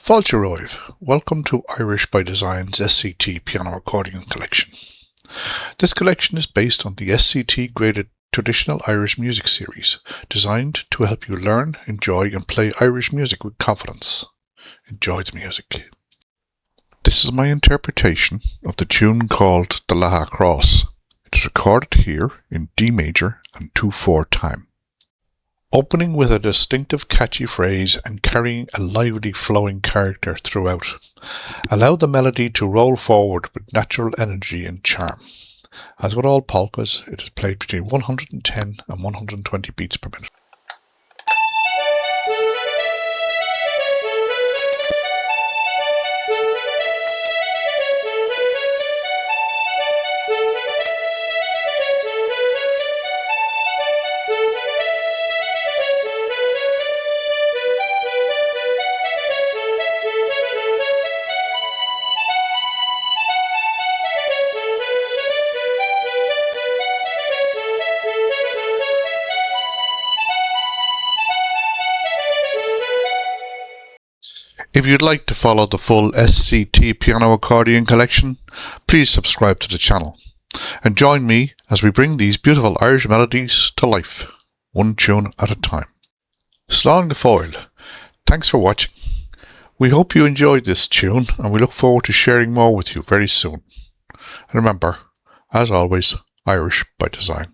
Fáilte welcome to Irish by Design's SCT piano accordion collection. This collection is based on the SCT graded traditional Irish music series, designed to help you learn, enjoy and play Irish music with confidence. Enjoy the music. This is my interpretation of the tune called the Lackagh Cross. It is recorded here in D major and 2/4 time. Opening with a distinctive catchy phrase and carrying a lively flowing character throughout. Allow the melody to roll forward with natural energy and charm. As with all polkas, it is played between 110 and 120 beats per minute. If you'd like to follow the full SCT piano accordion collection, please subscribe to the channel and join me as we bring these beautiful Irish melodies to life, one tune at a time. Slán go fóill. Thanks for watching. We hope you enjoyed this tune and we look forward to sharing more with you very soon. And remember, as always, Irish by design.